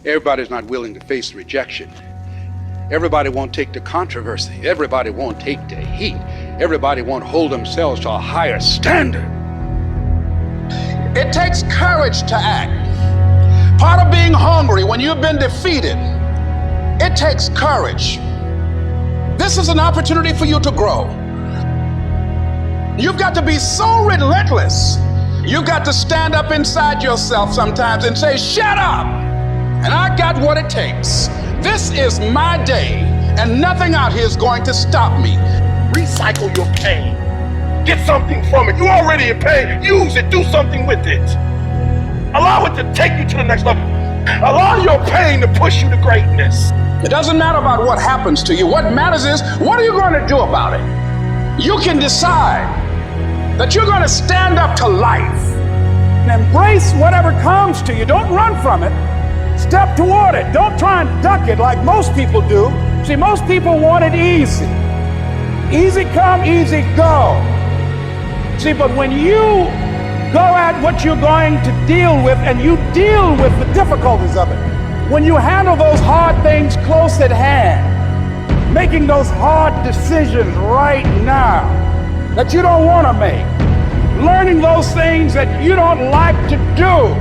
Everybody's not willing to face rejection. Everybody won't take the controversy. Everybody won't take the heat. Everybody won't hold themselves to a higher standard. It takes courage to act. Part of being hungry when you've been defeated, it takes courage. This is an opportunity for you to grow. You've got to be so relentless. You've got to stand up inside yourself sometimes and say, shut up, and I got what it takes. This is my day, and nothing out here is going to stop me. Recycle your pain. Get something from it. You're already in pain. Use it. Do something with it. Allow it to take you to the next level. Allow your pain to push you to greatness. It doesn't matter about what happens to you. What matters is, what are you going to do about it? You can decide that you're going to stand up to life and embrace whatever comes to you. Don't run from it. Step toward it. Don't try and duck it like most people do. See, most people want it easy. Easy come, easy go. See, but when you go at what you're going to deal with and you deal with the difficulties of it, when you handle those hard things close at hand, making those hard decisions right now that you don't want to make, learning those things that you don't like to do,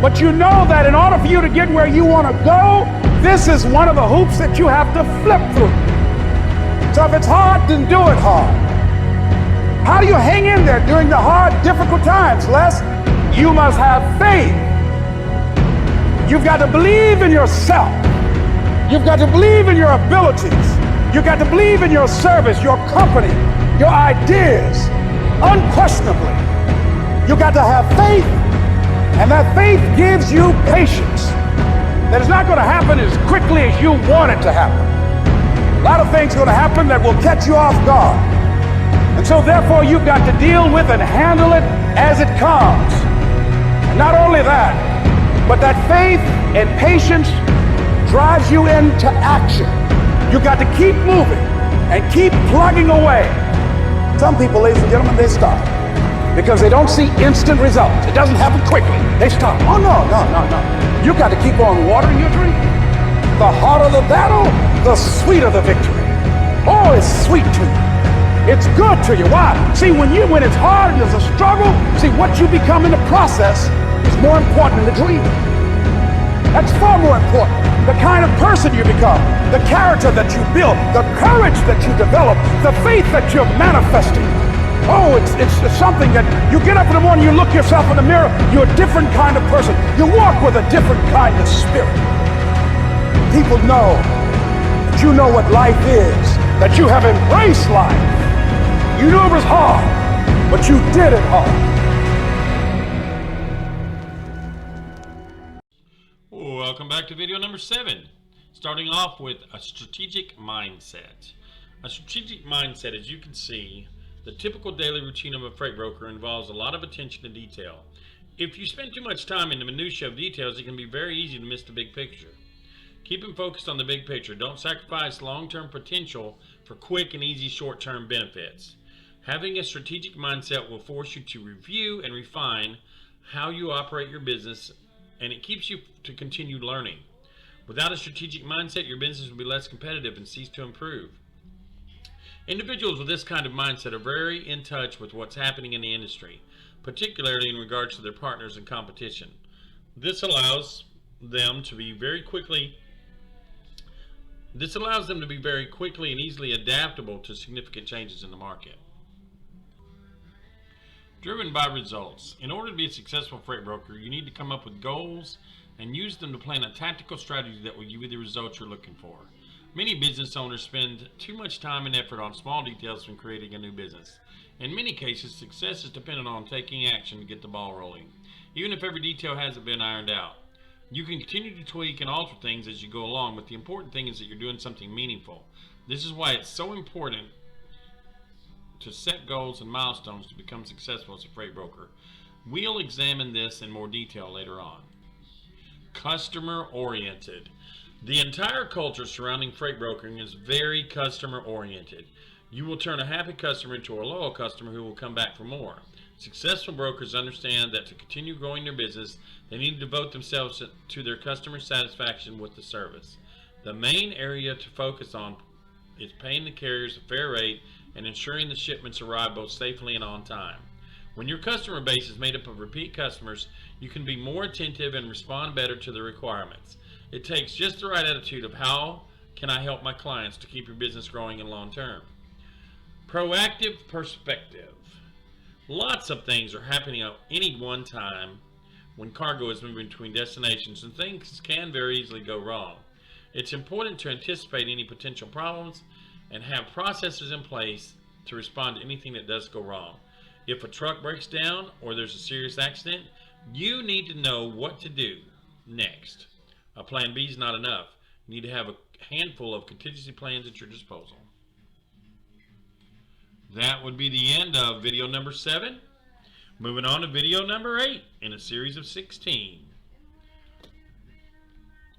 but you know that in order for you to get where you want to go, this is one of the hoops that you have to flip through. So if it's hard, then do it hard. How do you hang in there during the hard, difficult times, Les? You must have faith. You've got to believe in yourself. You've got to believe in your abilities. You've got to believe in your service, your company, your ideas, unquestionably. You've got to have faith, and that faith gives you patience. That it's not going to happen as quickly as you want it to happen. A lot of things are going to happen that will catch you off guard. And so therefore you've got to deal with and handle it as it comes. And not only that, but that faith and patience drives you into action. You've got to keep moving and keep plugging away. Some people, ladies and gentlemen, they stop because they don't see instant results. It doesn't happen quickly. They stop. Oh, no. You've got to keep on watering your drink. The harder the battle, the sweeter the victory. Oh, it's sweet to you. It's good to you. Why? See, when it's hard and there's a struggle, see, what you become in the process is more important than the dream. That's far more important. The kind of person you become, the character that you build, the courage that you develop, the faith that you're manifesting. Oh, it's something that you get up in the morning, you look yourself in the mirror, you're a different kind of person. You walk with a different kind of spirit. People know that you know what life is, that you have embraced life. You knew it was hard, but you did it hard. Welcome back to video number 7. Starting off with a strategic mindset. A strategic mindset, as you can see, the typical daily routine of a freight broker involves a lot of attention to detail. If you spend too much time in the minutiae of details, it can be very easy to miss the big picture. Keep them focused on the big picture. Don't sacrifice long-term potential for quick and easy short-term benefits. Having a strategic mindset will force you to review and refine how you operate your business, and it keeps you to continue learning. Without a strategic mindset, your business will be less competitive and cease to improve. Individuals with this kind of mindset are very in touch with what's happening in the industry, particularly in regards to their partners and competition. This allows them to be very quickly and easily adaptable to significant changes in the market. Driven by results. In order to be a successful freight broker, you need to come up with goals and use them to plan a tactical strategy that will give you the results you're looking for. Many business owners spend too much time and effort on small details when creating a new business. In many cases, success is dependent on taking action to get the ball rolling, even if every detail hasn't been ironed out. You can continue to tweak and alter things as you go along, but the important thing is that you're doing something meaningful. This is why it's so important to set goals and milestones to become successful as a freight broker. We'll examine this in more detail later on. Customer oriented. The entire culture surrounding freight brokering is very customer oriented. You will turn a happy customer into a loyal customer who will come back for more. Successful brokers understand that to continue growing their business, they need to devote themselves to their customer satisfaction with the service. The main area to focus on is paying the carriers a fair rate and ensuring the shipments arrive both safely and on time. When your customer base is made up of repeat customers, you can be more attentive and respond better to the requirements. It takes just the right attitude of how can I help my clients to keep your business growing in long term. Proactive perspective. Lots of things are happening at any one time when cargo is moving between destinations, and things can very easily go wrong. It's important to anticipate any potential problems and have processes in place to respond to anything that does go wrong. If a truck breaks down or there's a serious accident, you need to know what to do next. A plan B is not enough. You need to have a handful of contingency plans at your disposal. That would be the end of video number 7. Moving on to video number 8 in a series of 16.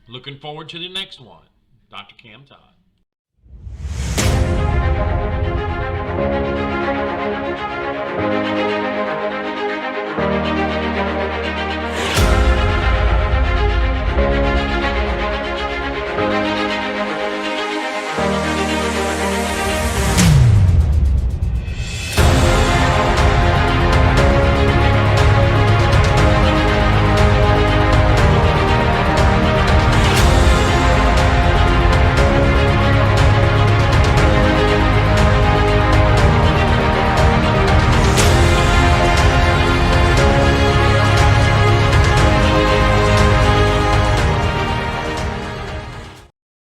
Looking forward to the next one. Dr. Cam Todd.